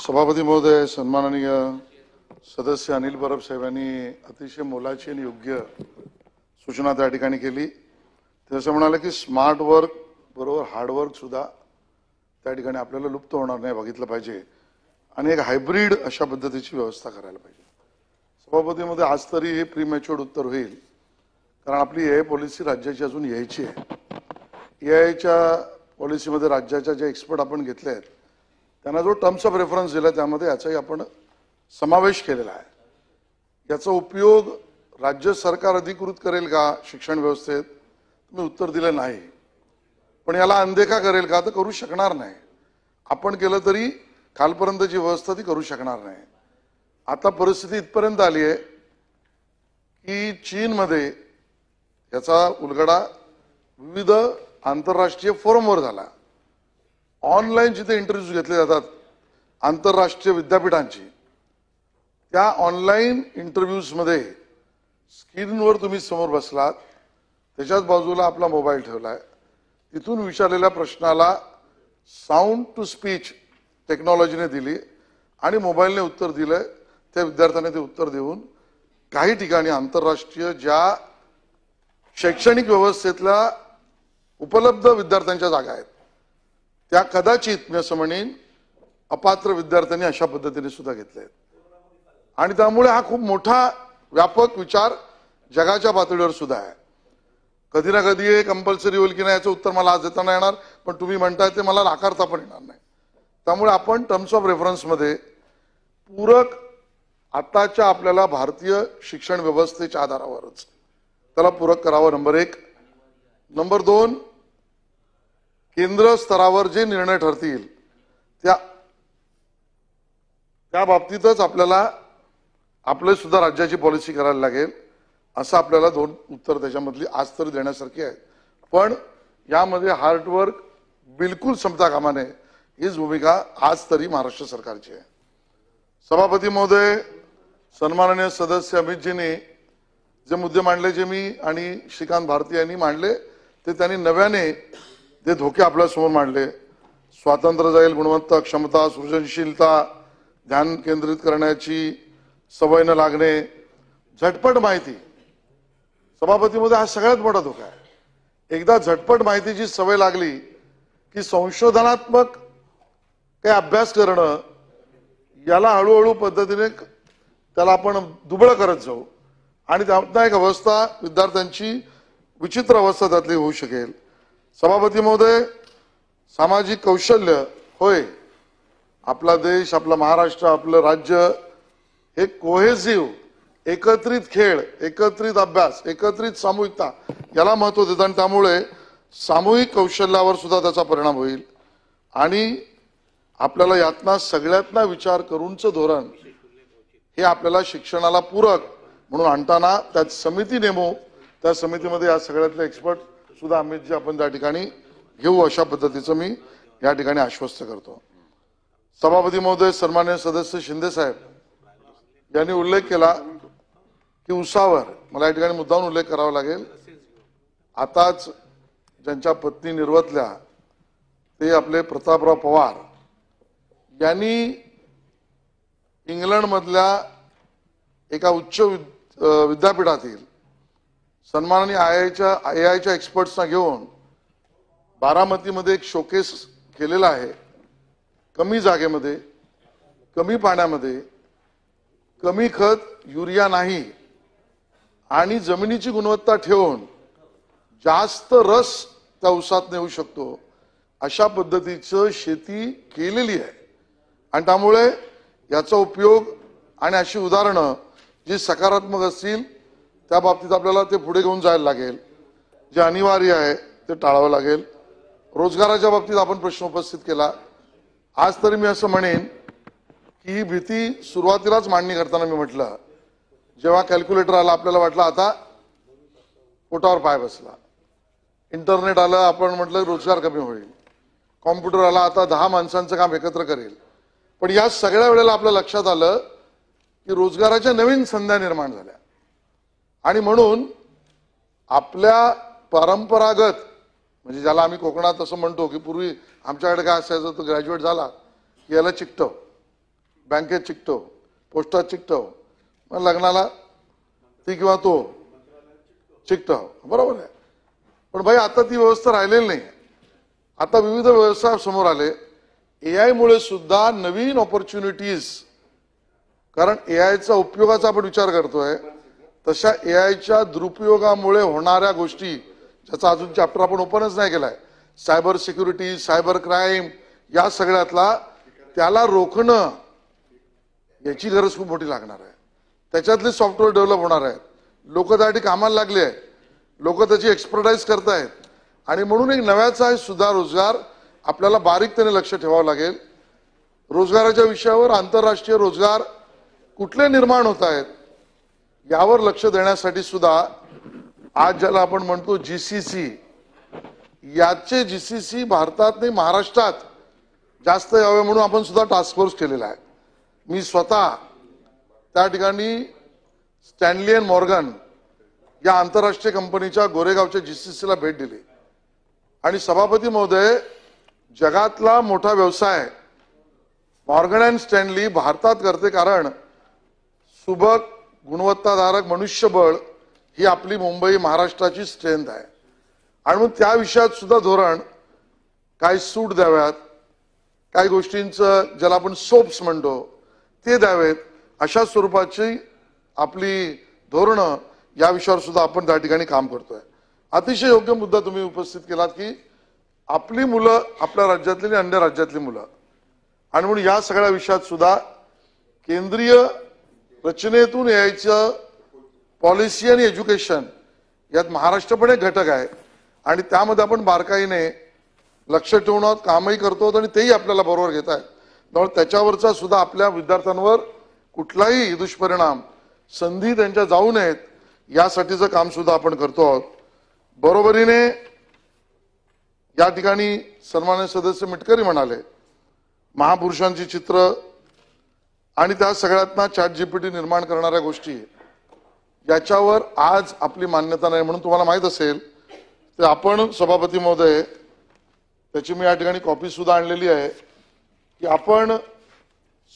सभापती महोदय, सन्माननीय सदस्य अनिल परब साहेबांनी अतिशय मोलाची आणि योग्य सूचना त्या ठिकाणी केली। ते असं म्हणाले की स्मार्ट वर्क बरोबर हार्ड वर्क सुद्धा त्या ठिकाणी आपल्याला लुप्त होणार नाही बघितलं पाहिजे आणि एक हायब्रिड अशा पद्धतीची व्यवस्था करायला पाहिजे। सभापती महोदय, आज तरी हे प्रीमॅच्युअर्ड उत्तर होईल, कारण आपली एआय पॉलिसी राज्याची अजून यायची आहे। एआयच्या पॉलिसीमध्ये राज्याच्या जे एक्सपर्ट आपण घेतले आहेत त्यांना जो टर्म्स ऑफ रेफरन्स दिला त्यामध्ये याचाही आपण समावेश केलेला आहे। याचा उपयोग राज्य सरकार अधिकृत करेल का शिक्षण व्यवस्थेत? तुम्ही उत्तर दिलं नाही। पण याला अनदेखा करेल का? तर करू शकणार नाही। आपण केलं तरी कालपर्यंतची व्यवस्था ती करू शकणार नाही। आता परिस्थिती इथपर्यंत आली आहे की चीनमध्ये याचा उलगडा विविध आंतरराष्ट्रीय फोरमवर झाला। ऑनलाईन जिथे इंटरव्ह्यूज घेतले जातात आंतरराष्ट्रीय विद्यापीठांची, त्या ऑनलाईन इंटरव्ह्यूज मध्ये स्क्रीनवर तुम्ही समोर बसलात, त्याच्याच बाजूला आपला मोबाईल ठेवलाय, तिथून विचारलेल्या प्रश्नाला साऊंड टू स्पीच टेक्नॉलॉजीने दिली आणि मोबाईलने उत्तर दिलं। त्या विद्यार्थ्याने ते उत्तर देऊन काही ठिकाणी आंतरराष्ट्रीय ज्या शैक्षणिक व्यवस्थेतल्या उपलब्ध विद्यार्थ्यांच्या जागा आहेत त्या कदाचित मी असं म्हणेन अपात्र विद्यार्थ्यांनी अशा पद्धतीने सुद्धा घेतले आहेत आणि त्यामुळे हा खूप मोठा व्यापक विचार जगाच्या पातळीवर सुद्धा आहे। कधी ना कधी हे कंपल्सरी होईल की नाही याचं उत्तर मला आज देता नाही येणार, पण तुम्ही म्हणताय ते मला नाकारता पण येणार नाही। त्यामुळे आपण टर्म्स ऑफ रेफरन्स मध्ये पूरक आताच्या आपल्याला भारतीय शिक्षण व्यवस्थेच्या आधारावरच त्याला पूरक करावं, नंबर एक। नंबर दोन, केंद्र स्तरावर जे निर्णय ठरतील त्या बाबतीतच आपल्याला आपले सुद्धा राज्याची पॉलिसी करायला लागेल, असं आपल्याला दोन उत्तर त्याच्यामधली आज तरी देण्यासारखी आहेत। पण यामध्ये हार्ड वर्क बिलकुल संपता कामा नये हीच भूमिका आज तरी महाराष्ट्र सरकारची आहे। सभापती महोदय, सन्माननीय सदस्य अमितजींनी जे मुद्दे मांडले, जे मी आणि श्रीकांत भारती यांनी मांडले, ते त्यांनी नव्याने ते धोके आपल्या समोर मांडले। स्वातंत्र्य जाईल, गुणवत्ता, क्षमता, सृजनशीलता, ध्यान केंद्रित करण्याची सवय न लागणे, झटपट माहिती। सभापती मध्ये हा सगळ्यात मोठा धोका आहे। एकदा झटपट माहितीची सवय लागली की संशोधनात्मक काही अभ्यास करणं याला हळूहळू पद्धतीने त्याला आपण दुबळं करत जाऊ आणि त्यातनं एक अवस्था विद्यार्थ्यांची विचित्र अवस्था त्यातली होऊ शकेल। सभापती महोदय, सामाजिक कौशल्य, होय, आपला देश, आपला महाराष्ट्र, आपलं राज्य हे कोहेसिव्ह, एकत्रित खेळ, एकत्रित अभ्यास, एकत्रित सामूहिकता याला महत्व देतं आणि त्यामुळे सामूहिक कौशल्यावर सुद्धा त्याचा परिणाम होईल आणि आपल्याला यातना सगळ्यातना विचार करूनचं धोरण हे आपल्याला शिक्षणाला पूरक म्हणून आणताना त्यात समिती नेमू, त्या समितीमध्ये या सगळ्यातले एक्सपर्ट सुद्धा अमितजी आपण त्या ठिकाणी घेऊ, अशा पद्धतीचं मी या ठिकाणी आश्वस्त करतो। सभापती महोदय, सन्माननीय सदस्य शिंदे साहेब यांनी उल्लेख केला की उसावर मला या ठिकाणी मुद्दाम उल्लेख करावा लागेल। आताच ज्यांच्या पत्नी निर्वतल्या ते आपले प्रतापराव पवार यांनी इंग्लंड मधल्या एका उच्च विद्यापीठातील सन्माननीय आयआयच्या एक्सपर्ट्सना घेऊन बारामतीमध्ये एक शोकेस केलेला आहे। कमी जागेमध्ये, कमी पाण्यामध्ये, कमी खत, युरिया नाही आणि जमिनीची गुणवत्ता ठेवून जास्त रस त्या ऊसात येऊ शकतो अशा पद्धतीचं शेती केलेली आहे आणि त्यामुळे याचा उपयोग आणि अशी उदाहरणं जी सकारात्मक असतील त्या बाबतीत आपल्याला ते पुढे घेऊन जायला लागेल। जे अनिवार्य आहे ते टाळावं लागेल। रोजगाराच्या बाबतीत आपण प्रश्न उपस्थित केला। आज तरी मी असं म्हणेन की ही भीती सुरुवातीलाच मांडणी करताना मी म्हटलं, जेव्हा कॅल्क्युलेटर आला आपल्याला वाटलं आता पोटावर पाय बसला, इंटरनेट आलं आपण म्हटलं रोजगार कमी होईल, कॉम्प्युटर आला आता 10 माणसांचं काम एकत्र करेल, पण या सगळ्या वेळेला आपल्या लक्षात आलं की रोजगाराच्या नवीन संधी निर्माण झाल्या आणि म्हणून आपल्या परंपरागत म्हणजे ज्याला आम्ही कोकणात असं म्हणतो की पूर्वी आमच्याकडे काय असायचं, तो ग्रॅज्युएट झाला की याला चिकटव, बँकेत चिकटव, पोस्टात चिकटव, मग लग्नाला ती किंवा तो चिकटव, बरोबर आहे. पण भाई आता ती व्यवस्था राहिलेली नाही. आता विविध व्यवसाय समोर आले. एआय मुळे सुद्धा नवीन ऑपॉर्च्युनिटीज, कारण एआयचा उपयोगाचा आपण विचार करतोय, तशा एआयच्या दुरुपयोगामुळे होणाऱ्या गोष्टी ज्याचा अजून चॅप्टर आपण ओपनच नाही केलाय, सायबर सिक्युरिटी, सायबर क्राईम, या सगळ्यातला त्याला रोखणं याची गरज खूप मोठी लागणार आहे. त्याच्यातले सॉफ्टवेअर डेव्हलप होणार आहेत. लोक त्यासाठी कामाला लागले आहेत, लोक त्याची एक्सपर्टाईज करतायत. आणि म्हणून एक नव्याचा सुद्धा रोजगार आपल्याला बारीकतेने लक्ष ठेवावं लागेल. रोजगाराच्या विषयावर आंतरराष्ट्रीय रोजगार कुठले निर्माण होत आहेत यावर लक्ष देण्यासाठी सुद्धा आज ज्याला आपण म्हणतो जीसीसी, याचे जीसीसी भारतात नाही महाराष्ट्रात जास्त यावे म्हणून आपण सुद्धा टास्क फोर्स केलेला आहे. मी स्वतः त्या ठिकाणी स्टॅनली अँड मॉर्गन या आंतरराष्ट्रीय कंपनीच्या गोरेगावच्या जीसीसीला भेट दिली. आणि सभापती महोदय, जगातला मोठा व्यवसाय मॉर्गन अँड स्टॅनली भारतात करते, कारण सुबक गुणवत्ताधारक मनुष्यबळ ही आपली मुंबई महाराष्ट्राची स्ट्रेंथ आहे. आणि मग त्या विषयात सुद्धा धोरण, काही सूट द्याव्यात, काही गोष्टींचं ज्याला आपण सोप्स म्हणतो ते द्यावेत, अशा स्वरूपाची आपली धोरणं, या विषयावर सुद्धा आपण त्या ठिकाणी काम करतोय. अतिशय योग्य मुद्दा तुम्ही उपस्थित केलात की आपली मुलं आपल्या राज्यातली आणि अन्य राज्यातली मुलं, आणि म्हणून या सगळ्या विषयात सुद्धा केंद्रीय रचनेतून यायचं पॉलिसी आणि एज्युकेशन यात महाराष्ट्र पण एक घटक आहे. आणि त्यामध्ये आपण बारकाईने लक्ष ठेवून आहोत, कामही करतो आणि तेही आपल्याला बरोबर घेत आहेत. त्यामुळे त्याच्यावरचा सुद्धा आपल्या विद्यार्थ्यांवर कुठलाही दुष्परिणाम, संधी त्यांच्या जाऊ नयेत यासाठीचं काम सुद्धा आपण करतो आहोत. बरोबरीने या ठिकाणी सन्माननीय सदस्य मिटकरी म्हणाले, महापुरुषांची चित्र आणि त्या सगळ्यातना चॅट जीपीटी निर्माण करणाऱ्या गोष्टी, याच्यावर आज आपली मान्यता नाही. म्हणून तुम्हाला माहित असेल ते आपण सभापती महोदय, त्याची मी या ठिकाणी कॉपी सुद्धा आणलेली आहे, की आपण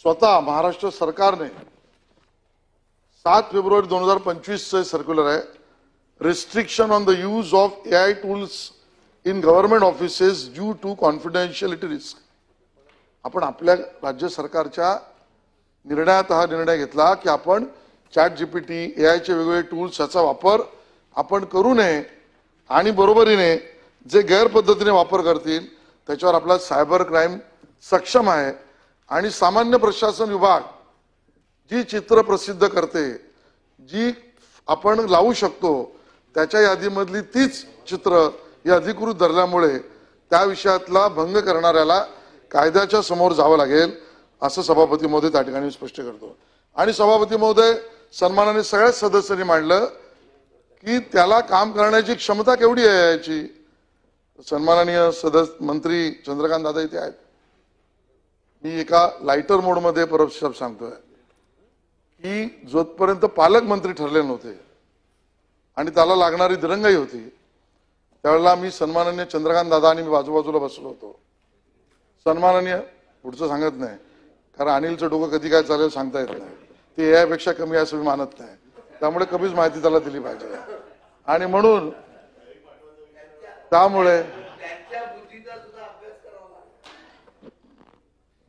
स्वतः महाराष्ट्र सरकारने 7 फेब्रुवारी 2025 सर्क्युलर आहे, restriction on the use of AI tools in government offices due to confidentiality risk. आपण आपल्या राज्य सरकारच्या निर्णयात हा निर्णय घेतला की आपण चॅट जीपीटी, एआयचे वेगवेगळे टूल्स याचा वापर आपण करू नये. आणि बरोबरीने जे गैरपद्धतीने वापर करतील त्याच्यावर आपला सायबर क्राईम सक्षम आहे. आणि सामान्य प्रशासन विभाग जी चित्र प्रसिद्ध करते, जी आपण लावू शकतो, त्याच्या यादीमधली तीच चित्र ही अधिकृत धरल्यामुळे त्या विषयातला भंग करणाऱ्याला कायद्याच्या समोर जावं लागेल, असं सभापती महोदय त्या ठिकाणी स्पष्ट करतो. आणि सभापती महोदय, सन्मानाने सगळ्याच सदस्यांनी मांडलं की त्याला काम करण्याची क्षमता केवढी आहे याची. सन्माननीय सदस्य मंत्री चंद्रकांत दादा इथे आहेत. मी एका लाइटर मोडमध्ये परत शब्द सांगतोय की जोपर्यंत पालकमंत्री ठरले नव्हते आणि त्याला लागणारी दिरंगाई होती, त्यावेळेला मी सन्माननीय चंद्रकांत दादा आणि मी बाजूबाजूला बसलो होतो. सन्माननीय, पुढचं सांगत नाही कारण अनिलचं डोकं कधी काय चालेल सांगता येत नाही, ते एआय पेक्षा कमी असं मी मानत नाही, त्यामुळे कमीच माहिती त्याला दिली पाहिजे. आणि म्हणून त्यामुळे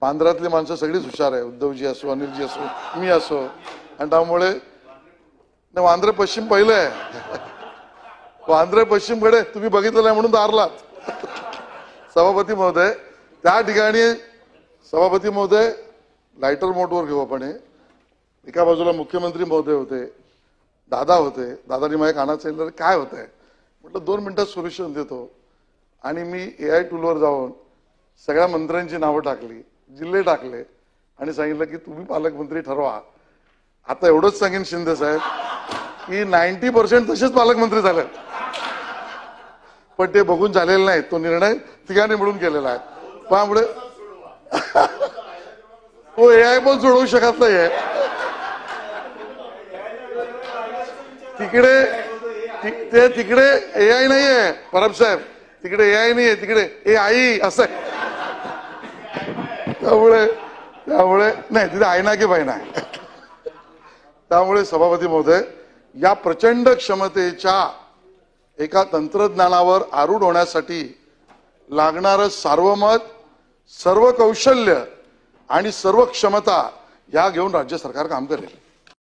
बांद्रातली माणसं सगळीच हुशार आहे, उद्धवजी असो, अनिलजी असो, मी असो. आणि त्यामुळे वांद्रे पश्चिम पहिलं आहे, वांद्रे पश्चिमकडे तुम्ही बघितलं नाही म्हणून दारलात. सभापती महोदय, त्या ठिकाणी सभापती महोदय लाइटर मोडवर घेऊ आपण. एका बाजूला मुख्यमंत्री महोदय होते, दादा होते. दादानी माझ्या कानात सांगितलं काय होत आहे, म्हटलं 2 मिनिटात सोल्युशन देतो. आणि मी एआय टूलवर जाऊन सगळ्या मंत्र्यांची नावं टाकली, जिल्हे टाकले आणि सांगितलं की तुम्ही पालकमंत्री ठरवा. आता एवढंच सांगेन शिंदे साहेब की 90% तसेच पालकमंत्री झाले, पण ते बघून झालेले नाही. तो निर्णय तिघांनी मिळून केलेला आहे. त्यामुळे तो एआय पण सोडवू शकत नाहीये. तिकडे एआय नाहीये परब साहेब, तिकडे एआय नाहीये, तिकडे एआई असं आहे. त्यामुळे त्यामुळे नाही, तिथे आहे ना की बाई नाही. त्यामुळे सभापती महोदय, या प्रचंड क्षमतेच्या एका तंत्रज्ञानावर आरूढ होण्यासाठी लागणारं सार्वमत, सर्व कौशल्य आणि सर्व क्षमता या घेऊन राज्य सरकार काम करेल.